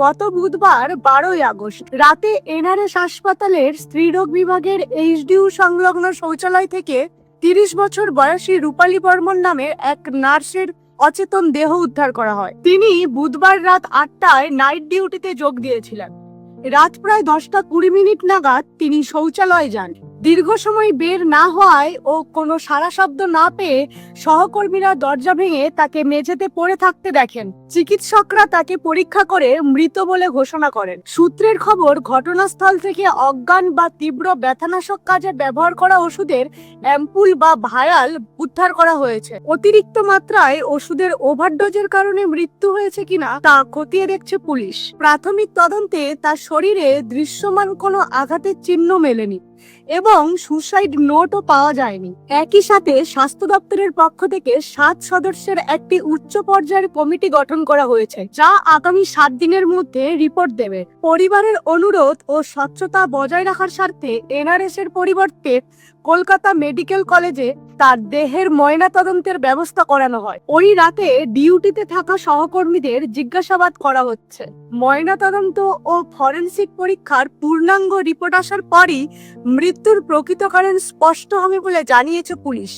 গত বুধবার 12ই আগস্ট রাতে এনআরএস হাসপাতালের স্ত্রীরোগ বিভাগের এইচডিইউ সংলগ্ন শৌচালয় থেকে 30 বছর বয়সী রূপালী বর্মন নামে এক নার্সের অচেতন দেহ উদ্ধার করা হয়। তিনি বুধবার রাত 8টায় নাইট ডিউটিতে যোগ দিয়েছিলেন। রাত প্রায় 10টা 20 মিনিট নাগাদ তিনি শৌচালয়ে যান। দীর্ঘ সময় বের না হওয়ায় ও কোনো সাড়া শব্দ না পেয়ে সহকর্মীরা দরজা ভেঙে তাকে মেঝেতে পড়ে থাকতে দেখেন। চিকিৎসকরা তাকে পরীক্ষা করে মৃত বলে ঘোষণা করেন। সূত্রের খবর, ঘটনাস্থল থেকে অজ্ঞান বা তীব্র ব্যথানাশক কাজে ব্যবহার করা ওষুধের অ্যাম্পুল বা ভায়াল উদ্ধার করা হয়েছে। অতিরিক্ত মাত্রায় ওষুধের ওভারডোজের কারণে মৃত্যু হয়েছে কিনা তা খতিয়ে দেখছে পুলিশ। প্রাথমিক তদন্তে তার শরীরে দৃশ্যমান কোনো আঘাতের চিহ্ন মেলেনি এবং সুসাইড নোটও পাওয়া যায়নি। একই সাথে স্বাস্থ্য দপ্তরের পক্ষ থেকে 7 সদস্যের একটি উচ্চ পর্যায়ের কমিটি গঠন করা হয়েছে, যা আগামী 7 দিনের মধ্যে রিপোর্ট দেবে। পরিবারের অনুরোধ ও স্বচ্ছতা বজায় রাখার স্বার্থে এনআরএস এর পরিবর্তে কলকাতা মেডিকেল কলেজে তার দেহের ময়না তদন্তের ব্যবস্থা করানো হয়। ওই রাতে ডিউটিতে থাকা সহকর্মীদের জিজ্ঞাসাবাদ করা হচ্ছে। ময়না তদন্ত ও ফরেনসিক পরীক্ষার পূর্ণাঙ্গ রিপোর্ট আসার পরই মৃত্যুর প্রকৃত কারণ স্পষ্ট হবে বলে জানিয়েছে পুলিশ।